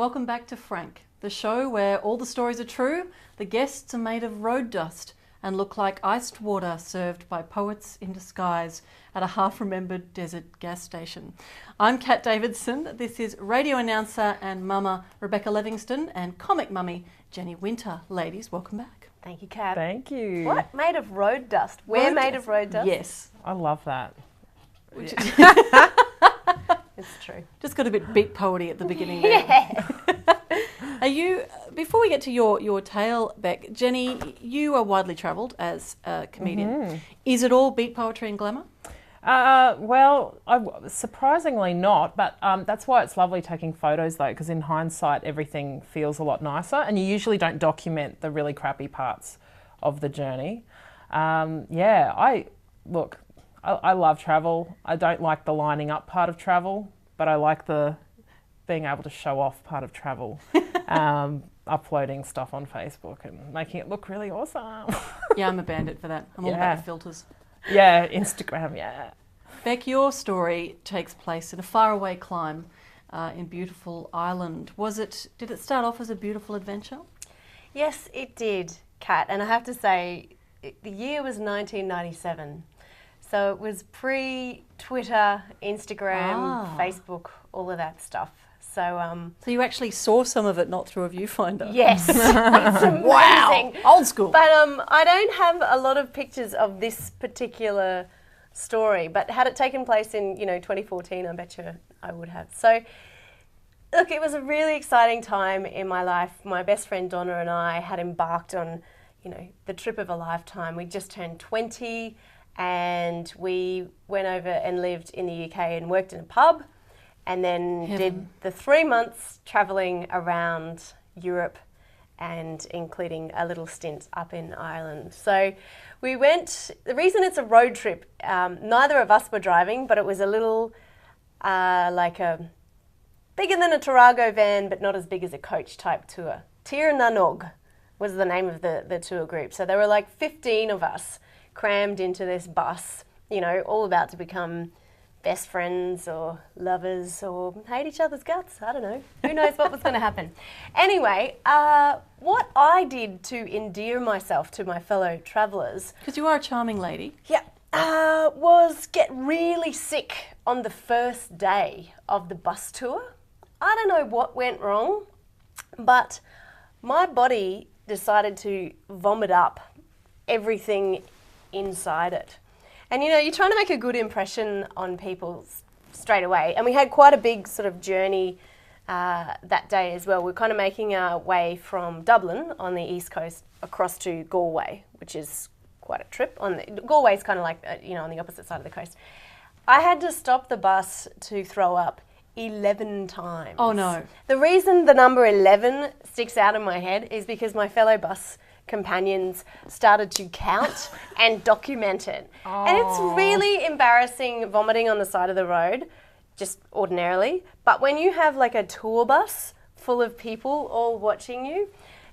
Welcome back to Frank, the show where all the stories are true, the guests are made of road dust and look like iced water served by poets in disguise at a half-remembered desert gas station. I'm Kat Davidson. This is radio announcer and mama Rebecca Levingston and comic mummy Jenny Wynter. Ladies, welcome back. Thank you, Kat. Thank you. What? Made of road dust? We're made of road dust? Yes. I love that. It's true. Just got a bit beat poety at the beginning there. Yeah. Are you, before we get to your tale, Beck, Jenny, you are widely travelled as a comedian. Mm-hmm. Is it all beat poetry and glamour? Surprisingly not, but that's why it's lovely taking photos though, because in hindsight everything feels a lot nicer, and you usually don't document the really crappy parts of the journey. I love travel. I don't like the lining up part of travel, but I like the being able to show off part of travel. Uploading stuff on Facebook and making it look really awesome. Yeah, I'm a bandit for that. I'm all about the filters. Yeah, Instagram, yeah. Beck, your story takes place in a faraway climb in beautiful Ireland. Did it start off as a beautiful adventure? Yes, it did, Kat. And I have to say, the year was 1997. So it was pre-Twitter, Instagram, Facebook, all of that stuff. So you actually saw some of it, not through a viewfinder? Yes. It's amazing. Wow, old school. But I don't have a lot of pictures of this particular story, but had it taken place in 2014, I bet you I would have. So look, it was a really exciting time in my life. My best friend Donna and I had embarked on the trip of a lifetime. We just turned 20 and we went over and lived in the UK and worked in a pub, and then did the 3 months travelling around Europe and including a little stint up in Ireland. So we went, the reason it's a road trip, neither of us were driving, but it was a little like a bigger than a Tarago van, but not as big as a coach type tour. Tir na Nog was the name of the tour group. So there were like 15 of us crammed into this bus, all about to become best friends or lovers or hate each other's guts. I don't know. Who knows what was going to happen? Anyway, what I did to endear myself to my fellow travellers... Because you are a charming lady. Yeah. Was get really sick on the first day of the bus tour. I don't know what went wrong, but my body decided to vomit up everything inside it. And you're trying to make a good impression on people straight away. And we had quite a big sort of journey that day as well. We're kind of making our way from Dublin on the east coast across to Galway, which is quite a trip. Galway's kind of like, on the opposite side of the coast. I had to stop the bus to throw up 11 times. Oh no. The reason the number 11 sticks out in my head is because my fellow bus companions started to count and document it. Oh. And it's really embarrassing vomiting on the side of the road, just ordinarily. But when you have like a tour bus full of people all watching you,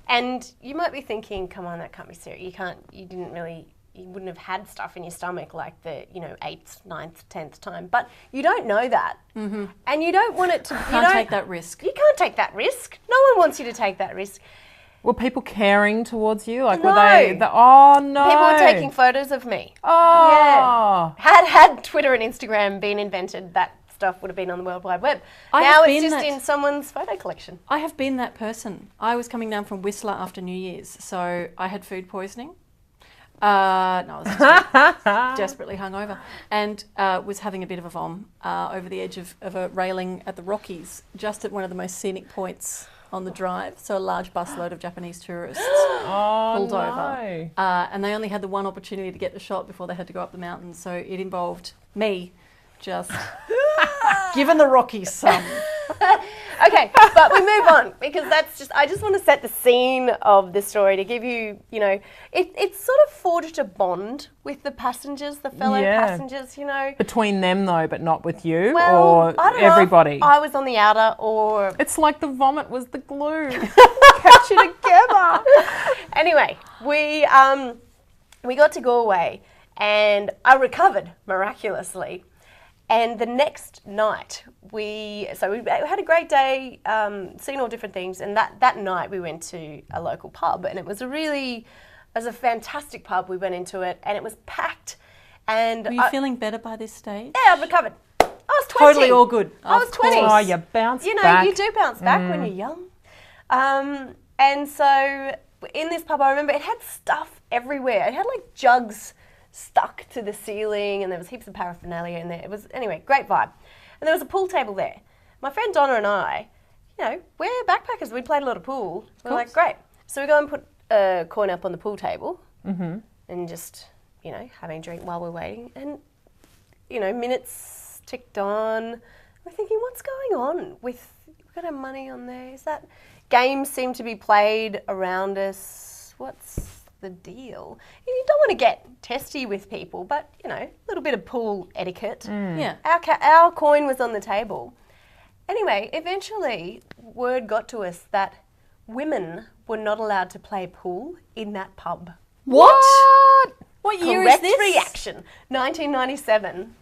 and you might be thinking, come on, that can't be serious. You wouldn't have had stuff in your stomach like the, 8th, 9th, 10th time. But you don't know that. Mm-hmm. And you don't want it to... You can't take that risk. You can't take that risk. No one wants you to take that risk. Were people caring towards you? Like, no. Were they... Oh, no. People were taking photos of me. Oh. Yeah. Had Twitter and Instagram been invented, that stuff would have been on the World Wide Web. Now it's just in someone's photo collection. I have been that person. I was coming down from Whistler after New Year's, so I had food poisoning. No, I was just desperately hungover and was having a bit of a vom over the edge of a railing at the Rockies, just at one of the most scenic points on the drive. So a large busload of Japanese tourists pulled over. And they only had the one opportunity to get the shot before they had to go up the mountain. So it involved me just giving the Rockies some. Okay, but we move on because I just want to set the scene of the story to give you, it's sort of forged a bond with the passengers, the fellow passengers, Between them though, but not with you or I don't everybody? Know if I was on the outer or... It's like the vomit was the glue. Kept you together. Anyway, we got to Galway and I recovered miraculously. And the next night, we had a great day, seen all different things. And that night we went to a local pub, and it was a fantastic pub. We went into it, and it was packed. And Were you feeling better by this stage? Yeah, I've recovered. I was 20. Totally all good. I was 20. Oh, you bounce back. You do bounce back when you're young. And so in this pub, I remember it had stuff everywhere. It had like jugs stuck to the ceiling, and there was heaps of paraphernalia in there. It was, anyway, great vibe. And there was a pool table there. My friend Donna and I, we're backpackers. We played a lot of pool. We're like, great. So we go and put a coin up on the pool table and just, having a drink while we're waiting. And, minutes ticked on. We're thinking, what's going on with, we've got our money on there. Is that, games seem to be played around us. What's the deal? You don't want to get testy with people, but, a little bit of pool etiquette. Yeah. Our coin was on the table. Anyway, eventually word got to us that women were not allowed to play pool in that pub. What? What year Correct is this? reaction. 1997.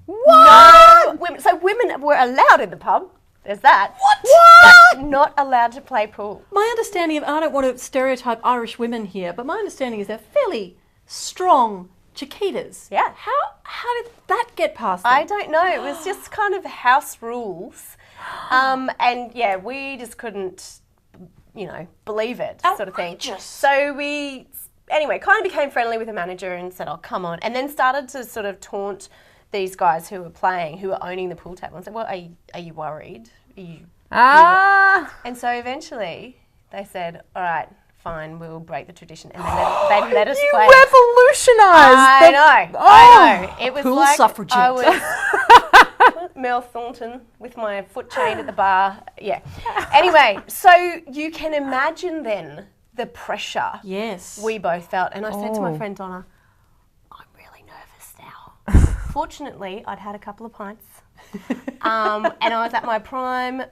What? No women. So women were allowed in the pub. There's that. What? Not allowed to play pool. My understanding I don't want to stereotype Irish women here, but my understanding is they're fairly strong Chiquitas. Yeah. How did that get past them? I don't know. It was just kind of house rules. And yeah, we just couldn't, believe it, sort of thing. Outrageous. So we, anyway, kind of became friendly with the manager and said, oh, come on. And then started to sort of taunt these guys who were playing, who were owning the pool table, and said, well, are you worried? And so eventually they said, all right, fine, we'll break the tradition. And they let us play. You revolutionised. I know. It was Pool like suffragette. I was Mel Thornton with my foot chained at the bar. Yeah. Anyway, so you can imagine then the pressure Yes. we both felt. And I said to my friend Donna, I'm really nervous now. Fortunately, I'd had a couple of pints. And I was at my prime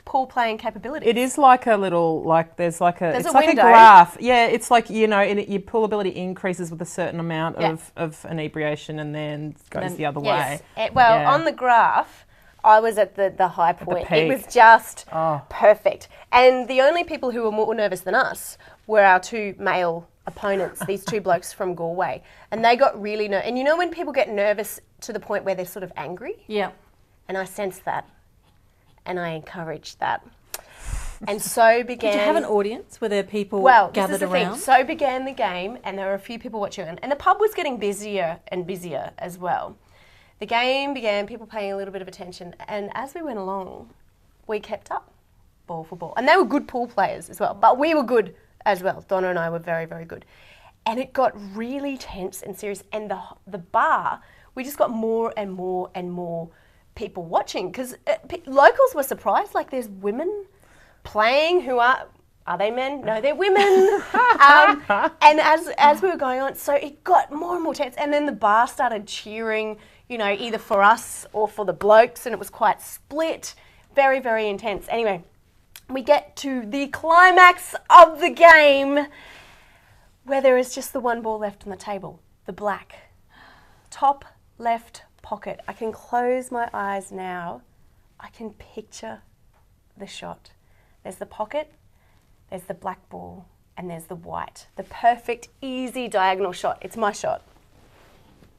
pool playing capability. It is like a little, there's like There's it's a like window. a graph. Yeah, it's like, your pool ability increases with a certain amount of inebriation and then goes the other way. On the graph, I was at the high point. peak. It was just perfect. And the only people who were more nervous than us were our two male opponents, these two blokes from Galway. And they got really nervous. And when people get nervous to the point where they're sort of angry? Yeah. And I sensed that. And I encouraged that. And so began... Did you have an audience? Were there people Well, gathered this is the around? thing. So began the game, and there were a few people watching. And the pub was getting busier and busier as well. The game began, people paying a little bit of attention. And as we went along, we kept up, ball for ball. And they were good pool players as well. But we were good as well. Donna and I were very, very good. And it got really tense and serious. And the bar, we just got more and more and more people watching. Because locals were surprised, like there's women playing who are they men? No, they're women. And as we were going on, so it got more and more tense. And then the bar started cheering, either for us or for the blokes, and it was quite split. Very, very intense. Anyway, we get to the climax of the game where there is just the one ball left on the table, the black. Top left pocket. I can close my eyes now. I can picture the shot. There's the pocket, there's the black ball, and there's the white. The perfect, easy diagonal shot. It's my shot.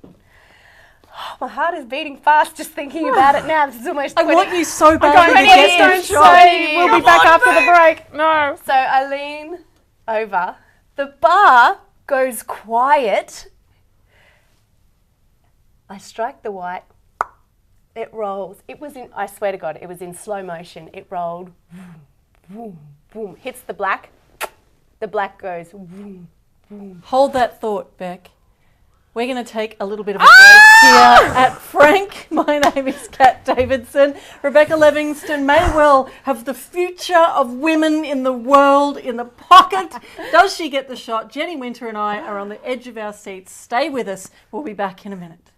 Oh, my heart is beating fast just thinking about it now. This is almost 20. I want you so I'm badly going to get this shot. We'll be back after the break. No. So I lean over. The bar goes quiet. I strike the white. It rolls. I swear to God, it was in slow motion. It rolled. Boom, boom, hits the black. The black goes. Boom, boom. Hold that thought, Beck. We're going to take a little bit of a break here at Frank. My name is Kat Davidson. Rebecca Levingston may well have the future of women in the world in the pocket. Does she get the shot? Jenny Wynter and I are on the edge of our seats. Stay with us. We'll be back in a minute.